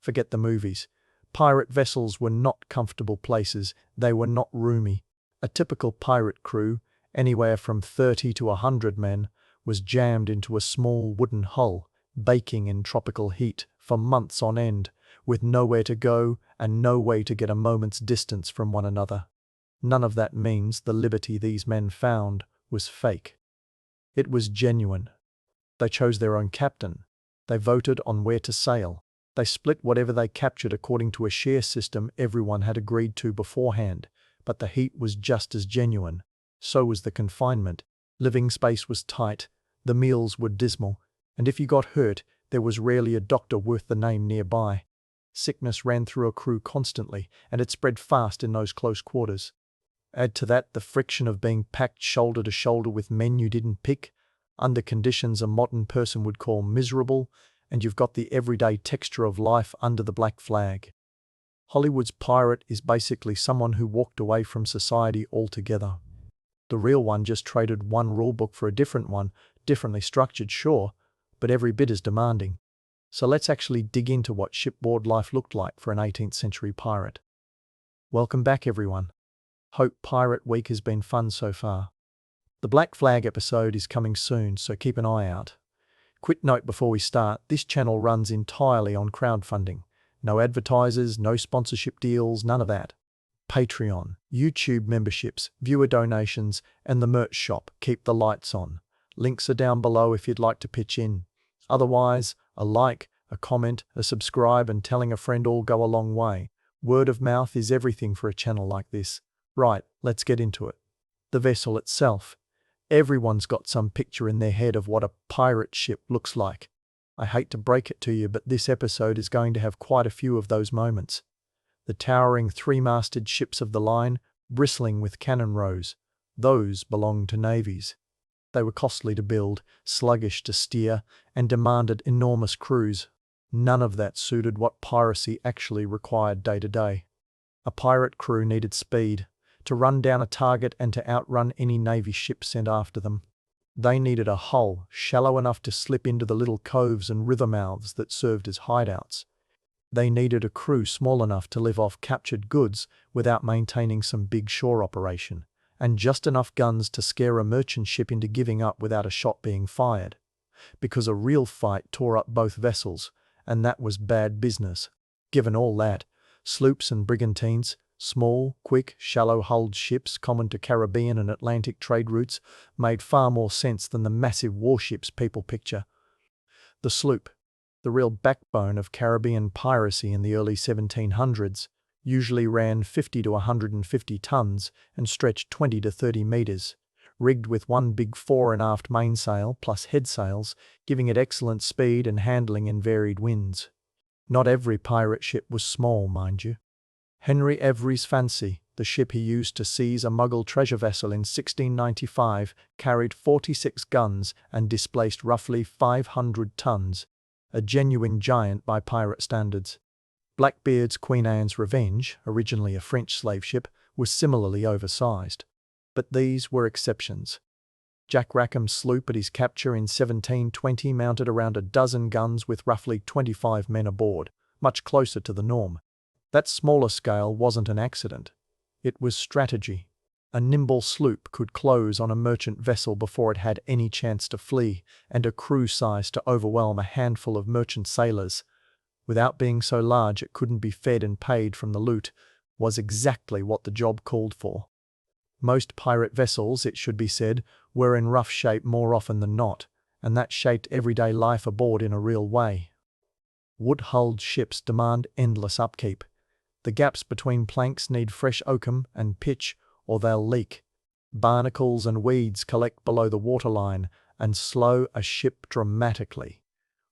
Forget the movies. Pirate vessels were not comfortable places, they were not roomy. A typical pirate crew, anywhere from 30 to 100 men, was jammed into a small wooden hull, baking in tropical heat for months on end, with nowhere to go and no way to get a moment's distance from one another. None of that means the liberty these men found was fake. It was genuine. They chose their own captain. They voted on where to sail. They split whatever they captured according to a share system everyone had agreed to beforehand. But the heat was just as genuine. So was the confinement. Living space was tight. The meals were dismal. And if you got hurt, there was rarely a doctor worth the name nearby. Sickness ran through a crew constantly, and it spread fast in those close quarters. Add to that the friction of being packed shoulder to shoulder with men you didn't pick, under conditions a modern person would call miserable, and you've got the everyday texture of life under the black flag. Hollywood's pirate is basically someone who walked away from society altogether. The real one just traded one rulebook for a different one, differently structured, sure, but every bit as demanding. So let's actually dig into what shipboard life looked like for an 18th century pirate. Welcome back, everyone. Hope Pirate Week has been fun so far. The Black Flag episode is coming soon, so keep an eye out. Quick note before we start, this channel runs entirely on crowdfunding. No advertisers, no sponsorship deals, none of that. Patreon, YouTube memberships, viewer donations, and the merch shop keep the lights on. Links are down below if you'd like to pitch in. Otherwise, a like, a comment, a subscribe, and telling a friend all go a long way. Word of mouth is everything for a channel like this. Right, let's get into it. The vessel itself. Everyone's got some picture in their head of what a pirate ship looks like. I hate to break it to you, but this episode is going to have quite a few of those moments. The towering three-masted ships of the line, bristling with cannon rows. Those belonged to navies. They were costly to build, sluggish to steer, and demanded enormous crews. None of that suited what piracy actually required day to day. A pirate crew needed speed, to run down a target and to outrun any Navy ship sent after them. They needed a hull shallow enough to slip into the little coves and river mouths that served as hideouts. They needed a crew small enough to live off captured goods without maintaining some big shore operation, and just enough guns to scare a merchant ship into giving up without a shot being fired. Because a real fight tore up both vessels, and that was bad business. Given all that, sloops and brigantines, small, quick, shallow-hulled ships common to Caribbean and Atlantic trade routes, made far more sense than the massive warships people picture. The sloop, the real backbone of Caribbean piracy in the early 1700s, usually ran 50 to 150 tons and stretched 20 to 30 meters, rigged with one big fore and aft mainsail plus headsails, giving it excellent speed and handling in varied winds. Not every pirate ship was small, mind you. Henry Every's Fancy, the ship he used to seize a Muggle treasure vessel in 1695, carried 46 guns and displaced roughly 500 tons, a genuine giant by pirate standards. Blackbeard's Queen Anne's Revenge, originally a French slave ship, was similarly oversized. But these were exceptions. Jack Rackham's sloop at his capture in 1720 mounted around a dozen guns with roughly 25 men aboard, much closer to the norm. That smaller scale wasn't an accident. It was strategy. A nimble sloop could close on a merchant vessel before it had any chance to flee, and a crew size to overwhelm a handful of merchant sailors, without being so large it couldn't be fed and paid from the loot, was exactly what the job called for. Most pirate vessels, it should be said, were in rough shape more often than not, and that shaped everyday life aboard in a real way. Wood-hulled ships demand endless upkeep. The gaps between planks need fresh oakum and pitch, or they'll leak. Barnacles and weeds collect below the waterline and slow a ship dramatically.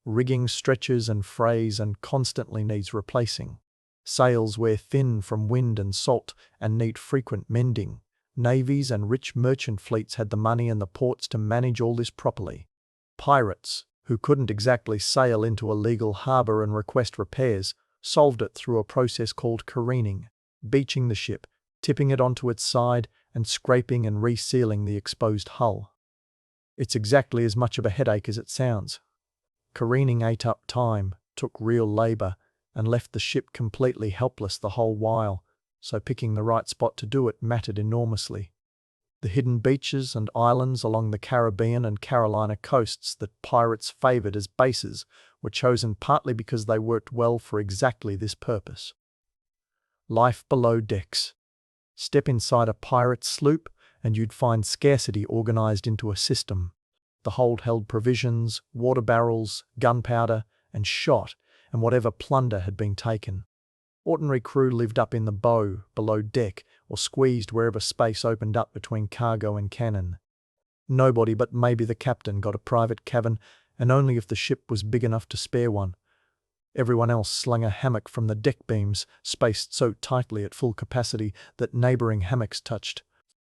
Rigging stretches and frays and constantly needs replacing. Sails wear thin from wind and salt and need frequent mending. Navies and rich merchant fleets had the money and the ports to manage all this properly. Pirates, who couldn't exactly sail into a legal harbor and request repairs, solved it through a process called careening, beaching the ship, tipping it onto its side, and scraping and resealing the exposed hull. It's exactly as much of a headache as it sounds. Careening ate up time, took real labor, and left the ship completely helpless the whole while, so picking the right spot to do it mattered enormously. The hidden beaches and islands along the Caribbean and Carolina coasts that pirates favored as bases were chosen partly because they worked well for exactly this purpose. Life below decks. Step inside a pirate sloop and you'd find scarcity organized into a system. The hold held provisions, water barrels, gunpowder, and shot, and whatever plunder had been taken. Ordinary crew lived up in the bow, below deck, or squeezed wherever space opened up between cargo and cannon. Nobody but maybe the captain got a private cabin, and only if the ship was big enough to spare one. Everyone else slung a hammock from the deck beams, spaced so tightly at full capacity that neighboring hammocks touched.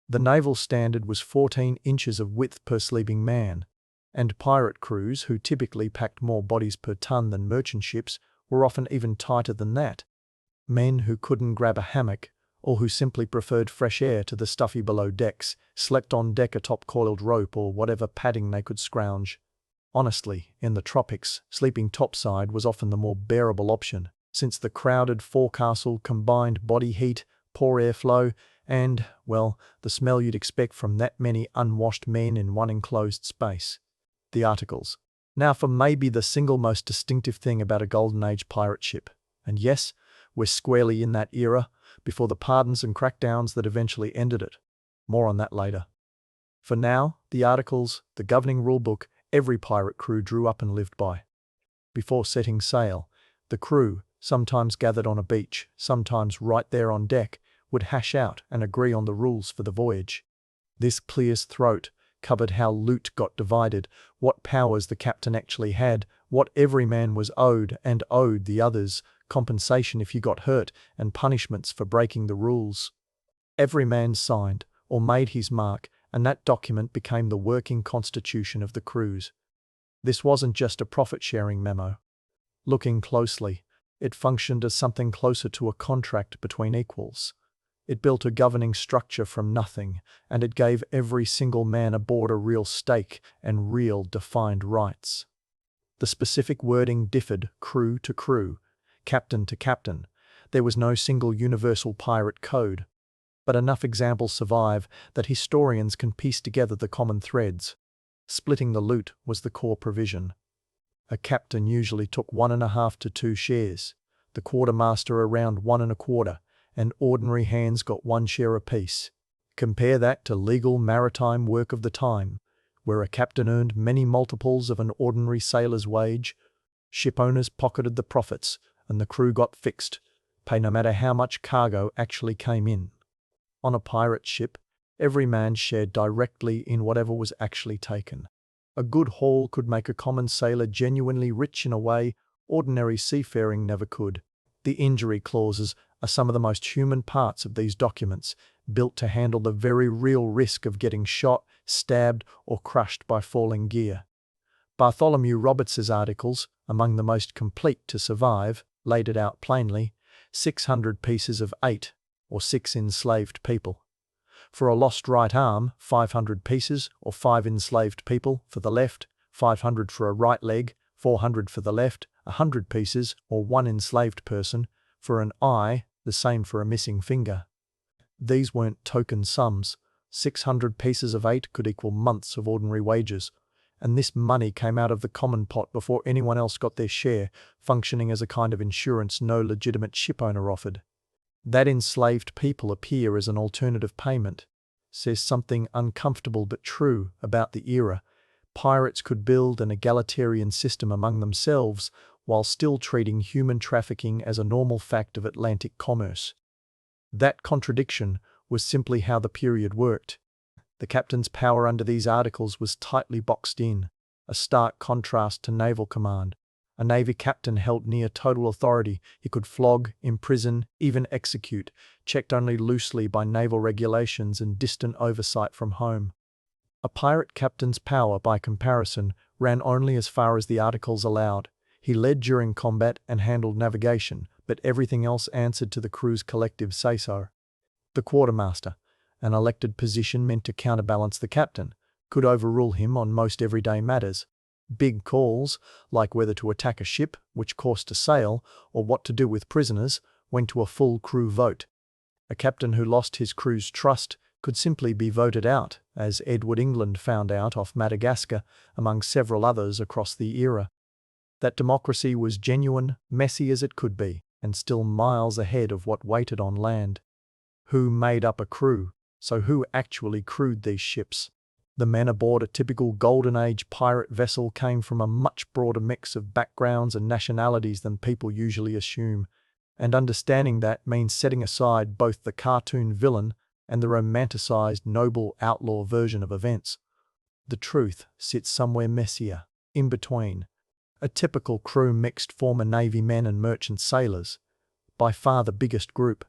The naval standard was 14 inches of width per sleeping man, and pirate crews, who typically packed more bodies per ton than merchant ships, were often even tighter than that. Men who couldn't grab a hammock, or who simply preferred fresh air to the stuffy below decks, slept on deck atop coiled rope or whatever padding they could scrounge. Honestly, in the tropics, sleeping topside was often the more bearable option, since the crowded forecastle combined body heat, poor airflow, and, well, the smell you'd expect from that many unwashed men in one enclosed space. The articles. Now for maybe the single most distinctive thing about a Golden Age pirate ship. And yes, we're squarely in that era, before the pardons and crackdowns that eventually ended it. More on that later. For now, the articles, the governing rulebook, every pirate crew drew up and lived by. Before setting sail, the crew, sometimes gathered on a beach, sometimes right there on deck, would hash out and agree on the rules for the voyage. This clear's throat covered how loot got divided, what powers the captain actually had, what every man was owed and owed the others, compensation if you got hurt, and punishments for breaking the rules. Every man signed, or made his mark, and that document became the working constitution of the cruise. This wasn't just a profit-sharing memo. Looking closely, it functioned as something closer to a contract between equals. It built a governing structure from nothing, and it gave every single man aboard a real stake and real defined rights. The specific wording differed crew to crew, captain to captain. There was no single universal pirate code. But enough examples survive that historians can piece together the common threads. Splitting the loot was the core provision. A captain usually took 1.5 to 2 shares, the quartermaster around 1 1/4, and ordinary hands got 1 share apiece. Compare that to legal maritime work of the time, where a captain earned many multiples of an ordinary sailor's wage. Ship owners pocketed the profits, and the crew got fixed pay no matter how much cargo actually came in. On a pirate ship, every man shared directly in whatever was actually taken. A good haul could make a common sailor genuinely rich in a way ordinary seafaring never could. The injury clauses are some of the most human parts of these documents, built to handle the very real risk of getting shot, stabbed, or crushed by falling gear. Bartholomew Roberts's articles, among the most complete to survive, laid it out plainly: 600 pieces of 8, or 6 enslaved people. For a lost right arm, 500 pieces, or 5 enslaved people for the left, 500 for a right leg, 400 for the left, 100 pieces, or 1 enslaved person. For an eye, the same for a missing finger. These weren't token sums. 600 pieces of 8 could equal months of ordinary wages, and this money came out of the common pot before anyone else got their share, functioning as a kind of insurance no legitimate shipowner offered. That enslaved people appear as an alternative payment says something uncomfortable but true about the era. Pirates could build an egalitarian system among themselves while still treating human trafficking as a normal fact of Atlantic commerce. That contradiction was simply how the period worked. The captain's power under these articles was tightly boxed in, a stark contrast to naval command. A Navy captain held near total authority. He could flog, imprison, even execute, checked only loosely by naval regulations and distant oversight from home. A pirate captain's power, by comparison, ran only as far as the articles allowed. He led during combat and handled navigation, but everything else answered to the crew's collective say-so. The quartermaster, an elected position meant to counterbalance the captain, could overrule him on most everyday matters. Big calls, like whether to attack a ship, which course to sail, or what to do with prisoners, went to a full crew vote. A captain who lost his crew's trust could simply be voted out, as Edward England found out off Madagascar, among several others across the era. That democracy was genuine, messy as it could be, and still miles ahead of what waited on land. Who made up a crew? So who actually crewed these ships? The men aboard a typical Golden Age pirate vessel came from a much broader mix of backgrounds and nationalities than people usually assume, and understanding that means setting aside both the cartoon villain and the romanticized noble outlaw version of events. The truth sits somewhere messier, in between. A typical crew mixed former Navy men and merchant sailors, by far the biggest group.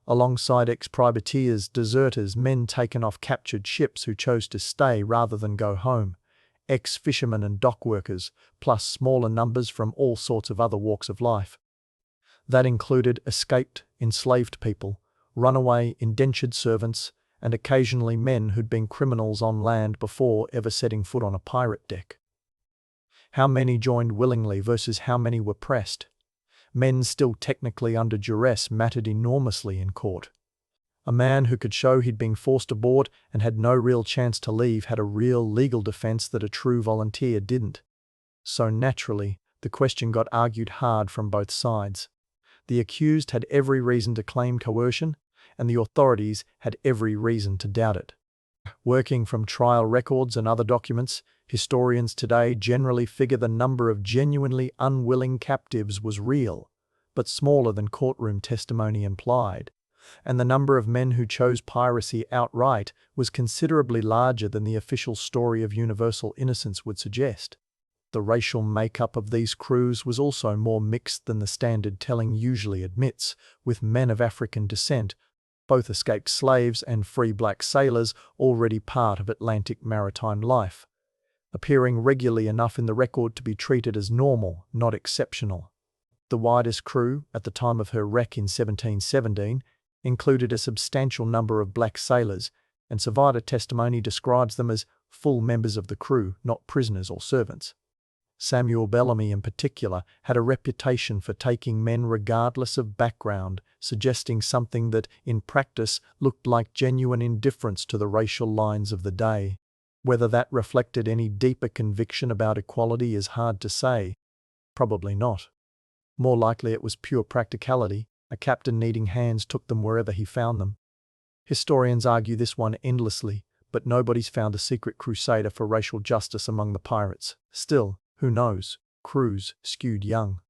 Alongside ex-privateers, deserters, men taken off captured ships who chose to stay rather than go home, ex-fishermen and dock workers, plus smaller numbers from all sorts of other walks of life. That included escaped, enslaved people, runaway, indentured servants, and occasionally men who'd been criminals on land before ever setting foot on a pirate deck. How many joined willingly versus how many were pressed? Men still technically under duress mattered enormously in court. A man who could show he'd been forced aboard and had no real chance to leave had a real legal defense that a true volunteer didn't. So naturally, the question got argued hard from both sides. The accused had every reason to claim coercion, and the authorities had every reason to doubt it. Working from trial records and other documents, historians today generally figure the number of genuinely unwilling captives was real, but smaller than courtroom testimony implied, and the number of men who chose piracy outright was considerably larger than the official story of universal innocence would suggest. The racial makeup of these crews was also more mixed than the standard telling usually admits, with men of African descent, both escaped slaves and free black sailors already part of Atlantic maritime life, appearing regularly enough in the record to be treated as normal, not exceptional. The widest crew, at the time of her wreck in 1717, included a substantial number of black sailors, and survivor testimony describes them as full members of the crew, not prisoners or servants. Samuel Bellamy in particular had a reputation for taking men regardless of background, suggesting something that, in practice, looked like genuine indifference to the racial lines of the day. Whether that reflected any deeper conviction about equality is hard to say. Probably not. More likely it was pure practicality. A captain needing hands took them wherever he found them. Historians argue this one endlessly, but nobody's found a secret crusader for racial justice among the pirates. Still, who knows? Crews skewed young.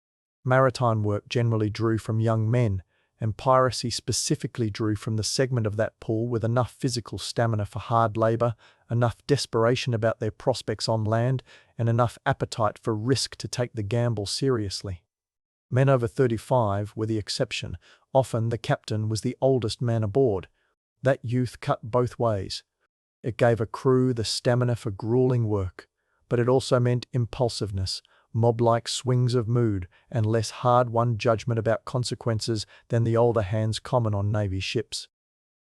Maritime work generally drew from young men, and piracy specifically drew from the segment of that pool with enough physical stamina for hard labor, enough desperation about their prospects on land, and enough appetite for risk to take the gamble seriously. Men over 35 were the exception. Often the captain was the oldest man aboard. That youth cut both ways. It gave a crew the stamina for grueling work, but it also meant impulsiveness, mob-like swings of mood, and less hard-won judgment about consequences than the older hands common on Navy ships.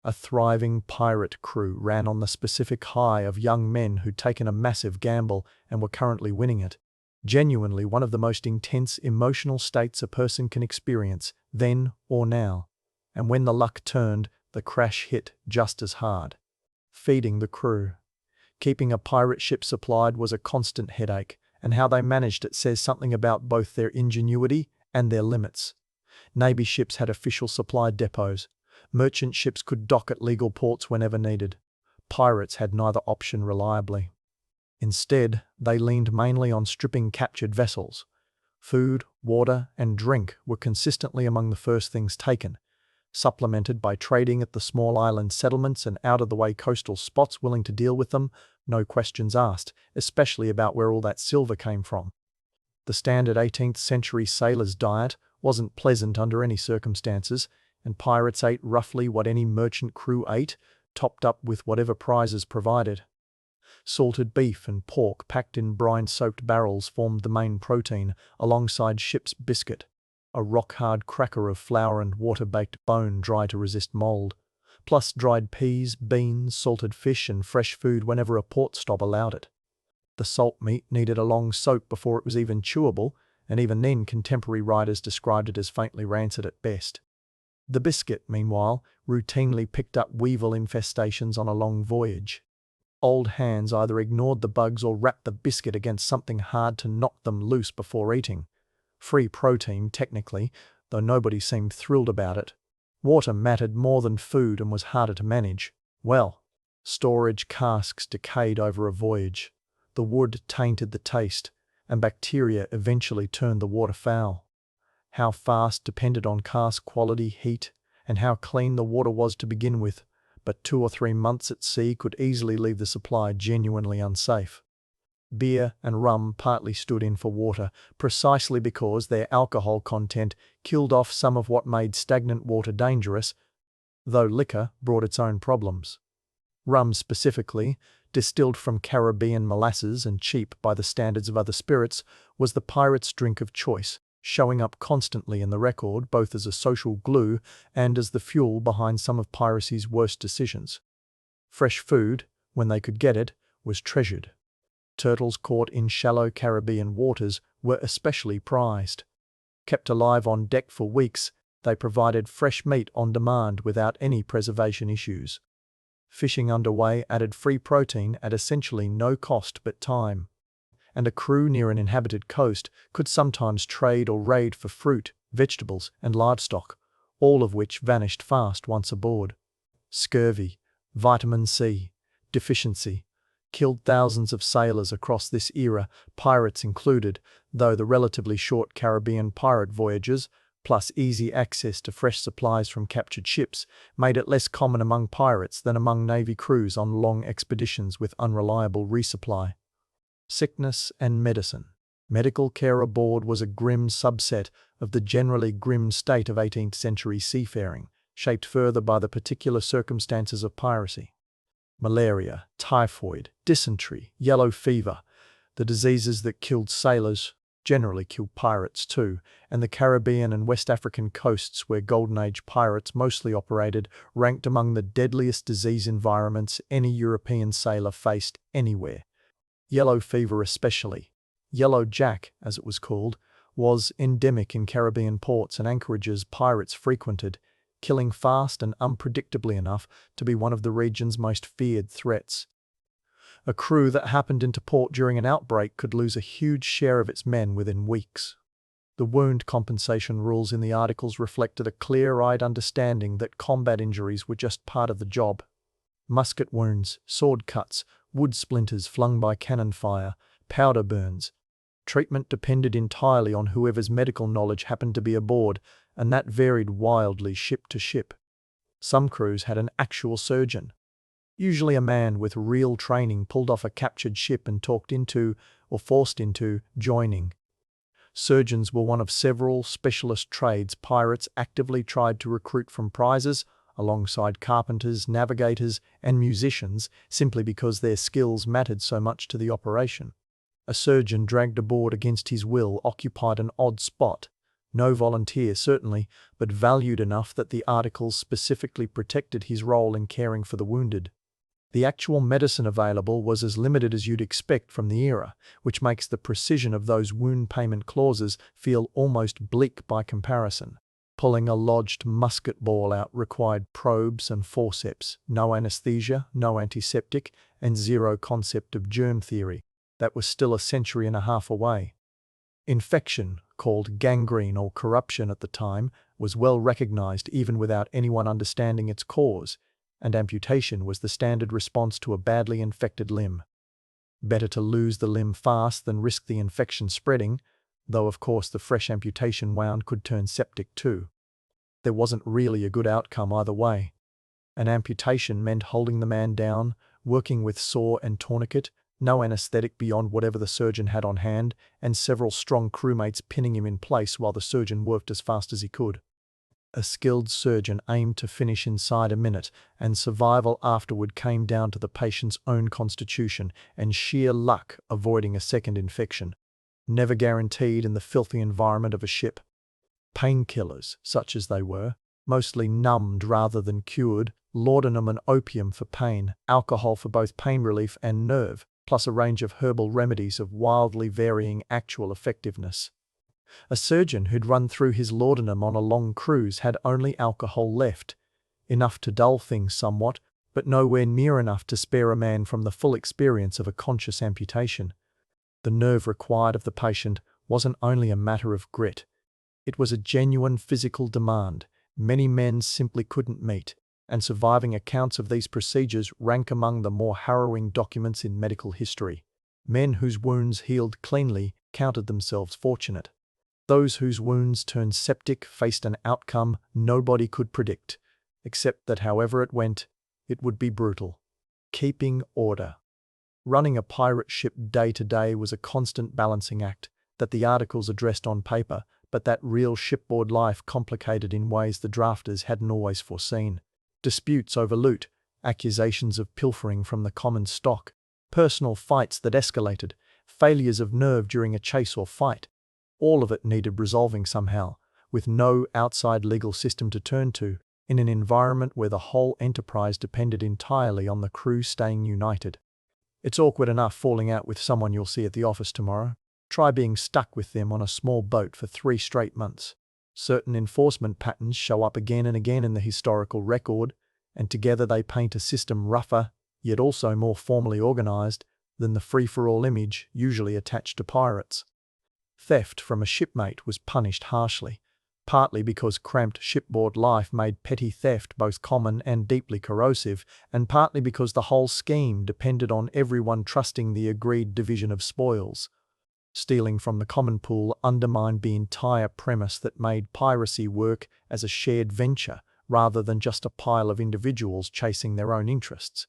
A thriving pirate crew ran on the specific high of young men who'd taken a massive gamble and were currently winning it. Genuinely one of the most intense emotional states a person can experience, then or now. And when the luck turned, the crash hit just as hard. Feeding the crew. Keeping a pirate ship supplied was a constant headache, and how they managed it says something about both their ingenuity and their limits. Navy ships had official supply depots. Merchant ships could dock at legal ports whenever needed. Pirates had neither option reliably. Instead, they leaned mainly on stripping captured vessels. Food, water, and drink were consistently among the first things taken, supplemented by trading at the small island settlements and out-of-the-way coastal spots willing to deal with them, no questions asked, especially about where all that silver came from. The standard 18th century sailor's diet wasn't pleasant under any circumstances, and pirates ate roughly what any merchant crew ate, topped up with whatever prizes provided. Salted beef and pork packed in brine-soaked barrels formed the main protein, alongside ship's biscuit, a rock-hard cracker of flour and water-baked bone dry to resist mold, plus dried peas, beans, salted fish, and fresh food whenever a port stop allowed it. The salt meat needed a long soak before it was even chewable, and even then contemporary writers described it as faintly rancid at best. The biscuit, meanwhile, routinely picked up weevil infestations on a long voyage. Old hands either ignored the bugs or wrapped the biscuit against something hard to knock them loose before eating. Free protein, technically, though nobody seemed thrilled about it. Water mattered more than food and was harder to manage. Well, storage casks decayed over a voyage. The wood tainted the taste, and bacteria eventually turned the water foul. How fast depended on cask quality, heat, and how clean the water was to begin with, but 2 or 3 months at sea could easily leave the supply genuinely unsafe. Beer and rum partly stood in for water, precisely because their alcohol content killed off some of what made stagnant water dangerous, though liquor brought its own problems. Rum specifically, distilled from Caribbean molasses and cheap by the standards of other spirits, was the pirates' drink of choice, showing up constantly in the record both as a social glue and as the fuel behind some of piracy's worst decisions. Fresh food, when they could get it, was treasured. Turtles caught in shallow Caribbean waters were especially prized. Kept alive on deck for weeks, they provided fresh meat on demand without any preservation issues. Fishing underway added free protein at essentially no cost but time. And a crew near an inhabited coast could sometimes trade or raid for fruit, vegetables, and livestock, all of which vanished fast once aboard. Scurvy, vitamin C, deficiency, killed thousands of sailors across this era, pirates included, though the relatively short Caribbean pirate voyages, plus easy access to fresh supplies from captured ships, made it less common among pirates than among Navy crews on long expeditions with unreliable resupply. Sickness and medicine. Medical care aboard was a grim subset of the generally grim state of 18th century seafaring, shaped further by the particular circumstances of piracy. Malaria, typhoid, dysentery, yellow fever, the diseases that killed sailors, generally killed pirates too, and the Caribbean and West African coasts where Golden Age pirates mostly operated ranked among the deadliest disease environments any European sailor faced anywhere. Yellow fever especially, Yellow Jack as it was called, was endemic in Caribbean ports and anchorages pirates frequented, killing fast and unpredictably enough to be one of the region's most feared threats. A crew that happened into port during an outbreak could lose a huge share of its men within weeks. The wound compensation rules in the articles reflected a clear-eyed understanding that combat injuries were just part of the job. Musket wounds, sword cuts, wood splinters flung by cannon fire, powder burns. Treatment depended entirely on whoever's medical knowledge happened to be aboard, and that varied wildly ship to ship. Some crews had an actual surgeon. Usually a man with real training pulled off a captured ship and talked into, or forced into, joining. Surgeons were one of several specialist trades pirates actively tried to recruit from prizes, alongside carpenters, navigators, and musicians, simply because their skills mattered so much to the operation. A surgeon dragged aboard against his will occupied an odd spot. No volunteer, certainly, but valued enough that the articles specifically protected his role in caring for the wounded. The actual medicine available was as limited as you'd expect from the era, which makes the precision of those wound payment clauses feel almost bleak by comparison. Pulling a lodged musket ball out required probes and forceps, no anesthesia, no antiseptic, and zero concept of germ theory. That was still a century and a half away. Infection, called gangrene or corruption at the time, was well recognized even without anyone understanding its cause, and amputation was the standard response to a badly infected limb. Better to lose the limb fast than risk the infection spreading, though of course the fresh amputation wound could turn septic too. There wasn't really a good outcome either way. An amputation meant holding the man down, working with saw and tourniquet, no anesthetic beyond whatever the surgeon had on hand, and several strong crewmates pinning him in place while the surgeon worked as fast as he could. A skilled surgeon aimed to finish inside a minute, and survival afterward came down to the patient's own constitution and sheer luck avoiding a second infection. Never guaranteed in the filthy environment of a ship. Painkillers, such as they were, mostly numbed rather than cured, laudanum and opium for pain, alcohol for both pain relief and nerve, plus a range of herbal remedies of wildly varying actual effectiveness. A surgeon who'd run through his laudanum on a long cruise had only alcohol left, enough to dull things somewhat, but nowhere near enough to spare a man from the full experience of a conscious amputation. The nerve required of the patient wasn't only a matter of grit. It was a genuine physical demand many men simply couldn't meet, and surviving accounts of these procedures rank among the more harrowing documents in medical history. Men whose wounds healed cleanly counted themselves fortunate. Those whose wounds turned septic faced an outcome nobody could predict, except that however it went, it would be brutal. Keeping order. Running a pirate ship day to day was a constant balancing act that the articles addressed on paper, but that real shipboard life complicated in ways the drafters hadn't always foreseen. Disputes over loot, accusations of pilfering from the common stock, personal fights that escalated, failures of nerve during a chase or fight. All of it needed resolving somehow, with no outside legal system to turn to, in an environment where the whole enterprise depended entirely on the crew staying united. It's awkward enough falling out with someone you'll see at the office tomorrow. Try being stuck with them on a small boat for 3 straight months. Certain enforcement patterns show up again and again in the historical record, and together they paint a system rougher, yet also more formally organized, than the free-for-all image usually attached to pirates. Theft from a shipmate was punished harshly, partly because cramped shipboard life made petty theft both common and deeply corrosive, and partly because the whole scheme depended on everyone trusting the agreed division of spoils. Stealing from the common pool undermined the entire premise that made piracy work as a shared venture rather than just a pile of individuals chasing their own interests.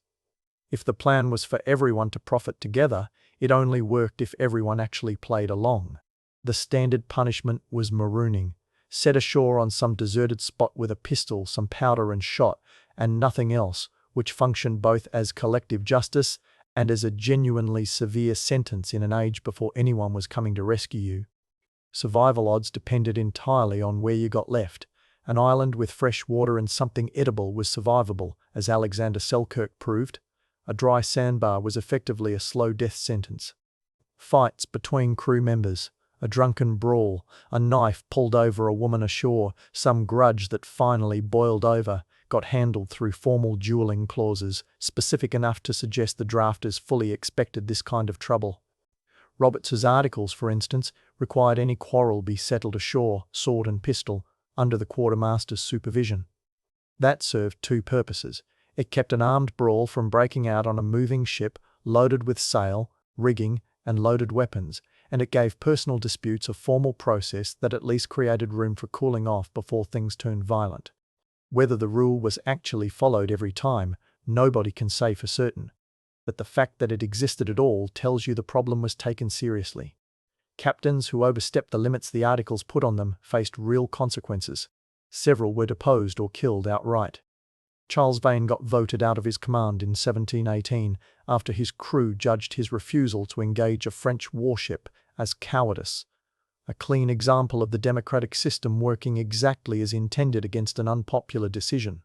If the plan was for everyone to profit together, it only worked if everyone actually played along. The standard punishment was marooning, set ashore on some deserted spot with a pistol, some powder and shot, and nothing else, which functioned both as collective justice and as a genuinely severe sentence in an age before anyone was coming to rescue you. Survival odds depended entirely on where you got left. An island with fresh water and something edible was survivable, as Alexander Selkirk proved. A dry sandbar was effectively a slow death sentence. Fights between crew members, a drunken brawl, a knife pulled over a woman ashore, some grudge that finally boiled over, got handled through formal dueling clauses, specific enough to suggest the drafters fully expected this kind of trouble. Roberts's articles, for instance, required any quarrel be settled ashore, sword and pistol, under the quartermaster's supervision. That served 2 purposes. It kept an armed brawl from breaking out on a moving ship loaded with sail, rigging, and loaded weapons, and it gave personal disputes a formal process that at least created room for cooling off before things turned violent. Whether the rule was actually followed every time, nobody can say for certain, but the fact that it existed at all tells you the problem was taken seriously. Captains who overstepped the limits the articles put on them faced real consequences. Several were deposed or killed outright. Charles Vane got voted out of his command in 1718 after his crew judged his refusal to engage a French warship as cowardice, a clean example of the democratic system working exactly as intended against an unpopular decision.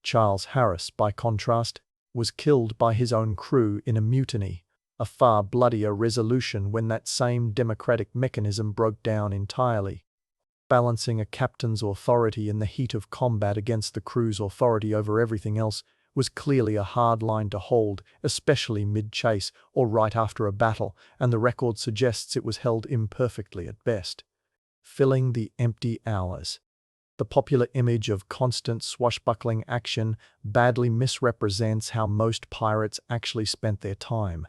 Charles Harris, by contrast, was killed by his own crew in a mutiny, a far bloodier resolution when that same democratic mechanism broke down entirely. Balancing a captain's authority in the heat of combat against the crew's authority over everything else was clearly a hard line to hold, especially mid-chase or right after a battle, and the record suggests it was held imperfectly at best. Filling the empty hours. The popular image of constant swashbuckling action badly misrepresents how most pirates actually spent their time.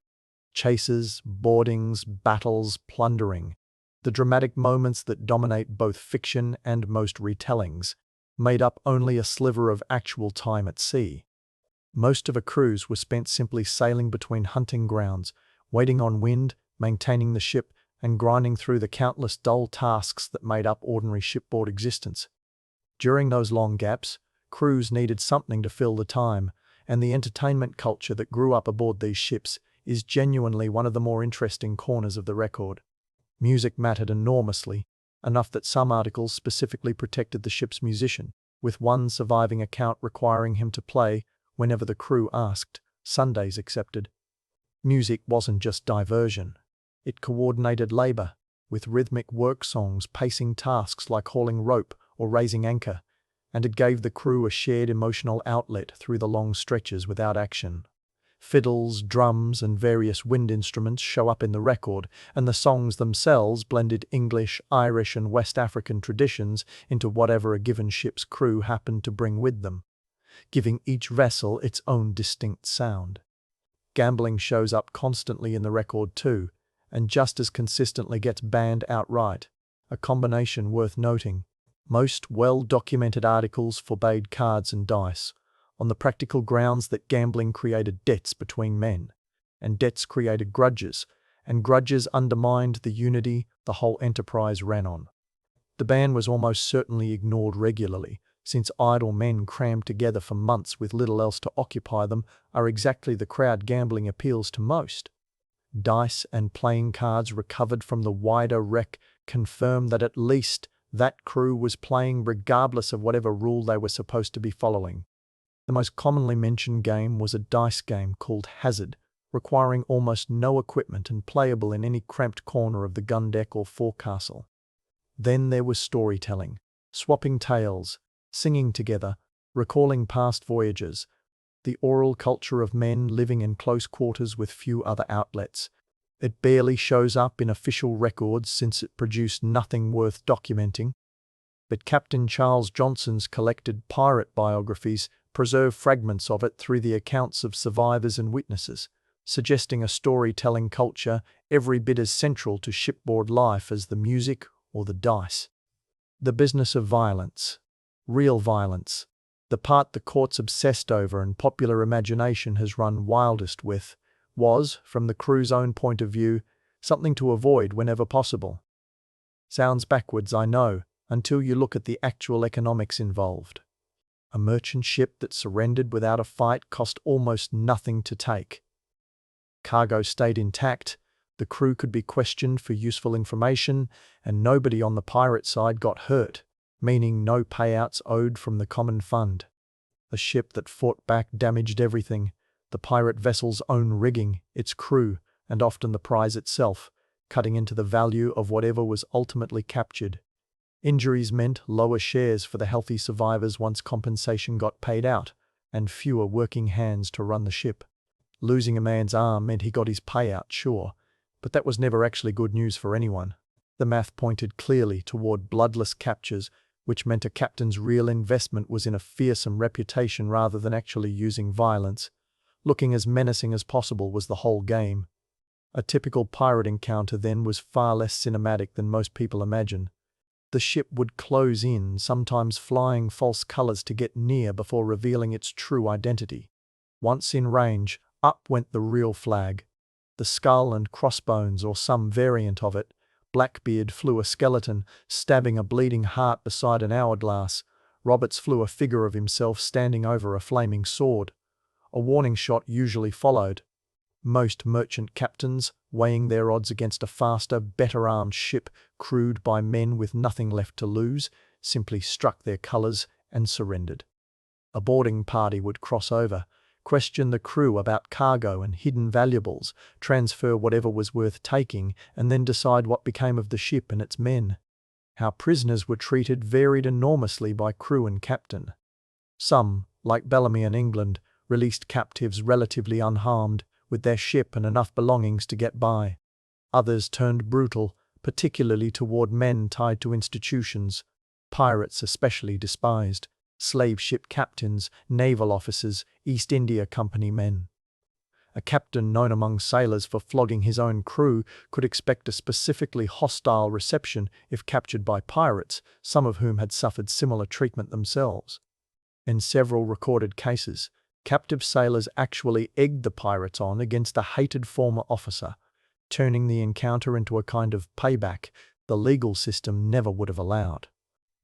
Chases, boardings, battles, plundering. The dramatic moments that dominate both fiction and most retellings made up only a sliver of actual time at sea. Most of a cruise was spent simply sailing between hunting grounds, waiting on wind, maintaining the ship, and grinding through the countless dull tasks that made up ordinary shipboard existence. During those long gaps, crews needed something to fill the time, and the entertainment culture that grew up aboard these ships is genuinely one of the more interesting corners of the record. Music mattered enormously, enough that some articles specifically protected the ship's musician, with one surviving account requiring him to play whenever the crew asked, Sundays excepted. Music wasn't just diversion. It coordinated labor, with rhythmic work songs pacing tasks like hauling rope or raising anchor, and it gave the crew a shared emotional outlet through the long stretches without action. Fiddles, drums, and various wind instruments show up in the record, and the songs themselves blended English, Irish, and West African traditions into whatever a given ship's crew happened to bring with them, giving each vessel its own distinct sound. Gambling shows up constantly in the record too, and just as consistently gets banned outright, a combination worth noting. Most well-documented articles forbade cards and dice, on the practical grounds that gambling created debts between men, and debts created grudges, and grudges undermined the unity the whole enterprise ran on. The ban was almost certainly ignored regularly, since idle men crammed together for months with little else to occupy them are exactly the crowd gambling appeals to most. Dice and playing cards recovered from the wider wreck confirm that at least that crew was playing regardless of whatever rule they were supposed to be following. The most commonly mentioned game was a dice game called Hazard, requiring almost no equipment and playable in any cramped corner of the gun deck or forecastle. Then there was storytelling, swapping tales, singing together, recalling past voyages, the oral culture of men living in close quarters with few other outlets. It barely shows up in official records since it produced nothing worth documenting. But Captain Charles Johnson's collected pirate biographies preserve fragments of it through the accounts of survivors and witnesses, suggesting a storytelling culture every bit as central to shipboard life as the music or the dice. The business of violence, real violence, the part the courts obsessed over and popular imagination has run wildest with, was, from the crew's own point of view, something to avoid whenever possible. Sounds backwards, I know, until you look at the actual economics involved. A merchant ship that surrendered without a fight cost almost nothing to take. Cargo stayed intact, the crew could be questioned for useful information, and nobody on the pirate side got hurt, meaning no payouts owed from the common fund. A ship that fought back damaged everything, the pirate vessel's own rigging, its crew, and often the prize itself, cutting into the value of whatever was ultimately captured. Injuries meant lower shares for the healthy survivors once compensation got paid out, and fewer working hands to run the ship. Losing a man's arm meant he got his payout, sure, but that was never actually good news for anyone. The math pointed clearly toward bloodless captures, which meant a captain's real investment was in a fearsome reputation rather than actually using violence. Looking as menacing as possible was the whole game. A typical pirate encounter then was far less cinematic than most people imagine. The ship would close in, sometimes flying false colors to get near before revealing its true identity. Once in range, up went the real flag. The skull and crossbones or some variant of it. Blackbeard flew a skeleton, stabbing a bleeding heart beside an hourglass. Roberts flew a figure of himself standing over a flaming sword. A warning shot usually followed. Most merchant captains, weighing their odds against a faster, better-armed ship crewed by men with nothing left to lose, simply struck their colors and surrendered. A boarding party would cross over, question the crew about cargo and hidden valuables, transfer whatever was worth taking, and then decide what became of the ship and its men. How prisoners were treated varied enormously by crew and captain. Some, like Bellamy in England, released captives relatively unharmed, with their ship and enough belongings to get by. Others turned brutal, particularly toward men tied to institutions. Pirates especially despised. Slave ship captains, naval officers, East India Company men. A captain known among sailors for flogging his own crew could expect a specifically hostile reception if captured by pirates, some of whom had suffered similar treatment themselves. In several recorded cases, captive sailors actually egged the pirates on against a hated former officer, turning the encounter into a kind of payback the legal system never would have allowed.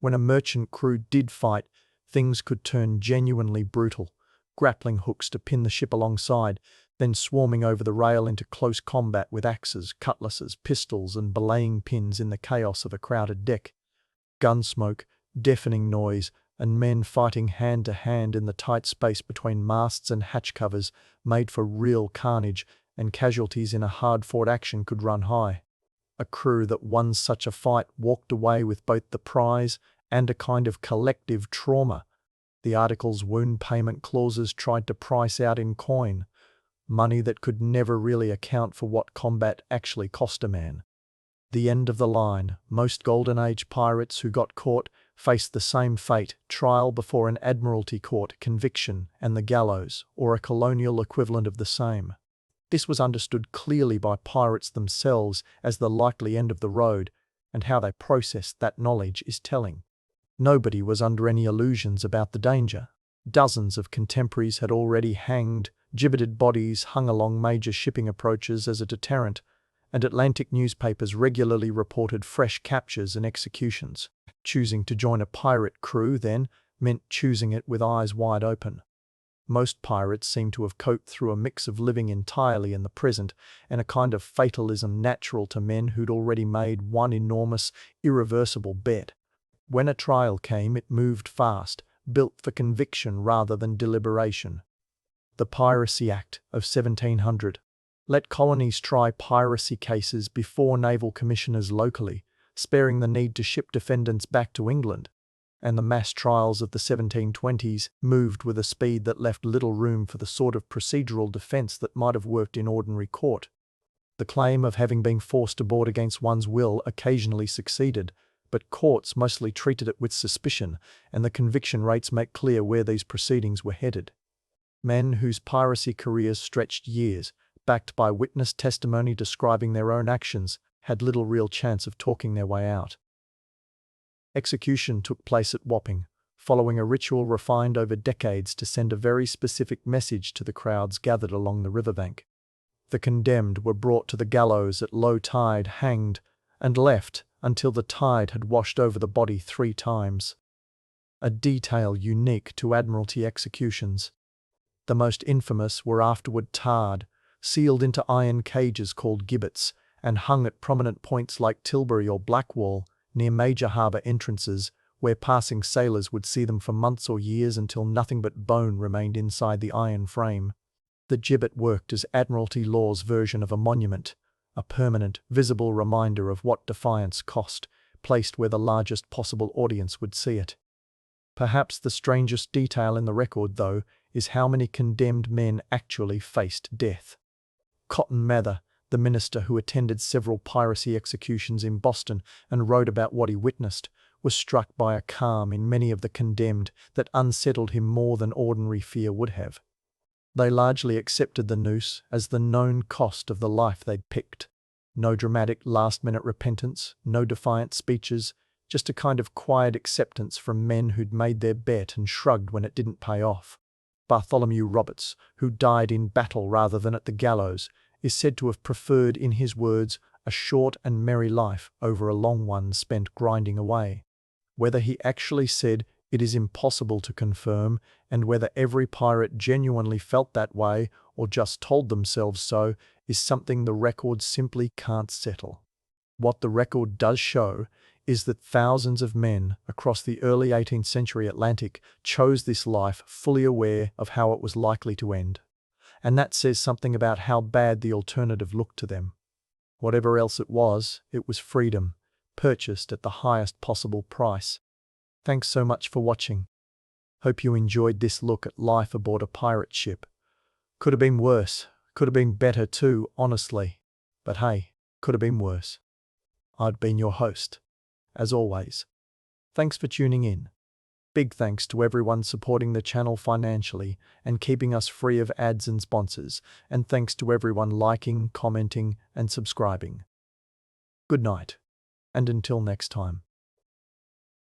When a merchant crew did fight, things could turn genuinely brutal, grappling hooks to pin the ship alongside, then swarming over the rail into close combat with axes, cutlasses, pistols, and belaying pins in the chaos of a crowded deck. Gunsmoke, deafening noise, and men fighting hand-to-hand in the tight space between masts and hatch covers made for real carnage, and casualties in a hard-fought action could run high. A crew that won such a fight walked away with both the prize and a kind of collective trauma. The article's wound payment clauses tried to price out in coin, money that could never really account for what combat actually cost a man. The end of the line, most Golden Age pirates who got caught faced the same fate: trial before an admiralty court, conviction, and the gallows, or a colonial equivalent of the same. This was understood clearly by pirates themselves as the likely end of the road, and how they processed that knowledge is telling. Nobody was under any illusions about the danger. Dozens of contemporaries had already hanged, gibbeted bodies hung along major shipping approaches as a deterrent, and Atlantic newspapers regularly reported fresh captures and executions. Choosing to join a pirate crew, then, meant choosing it with eyes wide open. Most pirates seem to have coped through a mix of living entirely in the present and a kind of fatalism natural to men who'd already made one enormous, irreversible bet. When a trial came, it moved fast, built for conviction rather than deliberation. The Piracy Act of 1700 let colonies try piracy cases before naval commissioners locally, sparing the need to ship defendants back to England. And the mass trials of the 1720s moved with a speed that left little room for the sort of procedural defense that might have worked in ordinary court. The claim of having been forced aboard against one's will occasionally succeeded, but courts mostly treated it with suspicion, and the conviction rates make clear where these proceedings were headed. Men whose piracy careers stretched years, backed by witness testimony describing their own actions, had little real chance of talking their way out. Execution took place at Wapping, following a ritual refined over decades to send a very specific message to the crowds gathered along the riverbank. The condemned were brought to the gallows at low tide, hanged, and left until the tide had washed over the body 3 times. A detail unique to Admiralty executions. The most infamous were afterward tarred, sealed into iron cages called gibbets, and hung at prominent points like Tilbury or Blackwall, near major harbour entrances, where passing sailors would see them for months or years until nothing but bone remained inside the iron frame. The gibbet worked as Admiralty law's version of a monument, a permanent, visible reminder of what defiance cost, placed where the largest possible audience would see it. Perhaps the strangest detail in the record, though, is how many condemned men actually faced death. Cotton Mather, the minister who attended several piracy executions in Boston and wrote about what he witnessed, was struck by a calm in many of the condemned that unsettled him more than ordinary fear would have. They largely accepted the noose as the known cost of the life they'd picked. No dramatic last-minute repentance, no defiant speeches, just a kind of quiet acceptance from men who'd made their bet and shrugged when it didn't pay off. Bartholomew Roberts, who died in battle rather than at the gallows, is said to have preferred, in his words, a short and merry life over a long one spent grinding away. Whether he actually said it is impossible to confirm, and whether every pirate genuinely felt that way or just told themselves so, is something the record simply can't settle. What the record does show is that thousands of men across the early 18th century Atlantic chose this life fully aware of how it was likely to end. And that says something about how bad the alternative looked to them. Whatever else it was freedom, purchased at the highest possible price. Thanks so much for watching. Hope you enjoyed this look at life aboard a pirate ship. Could have been worse, could have been better too, honestly. But hey, could have been worse. I've been your host, as always. Thanks for tuning in. Big thanks to everyone supporting the channel financially and keeping us free of ads and sponsors, and thanks to everyone liking, commenting, and subscribing. Good night, and until next time.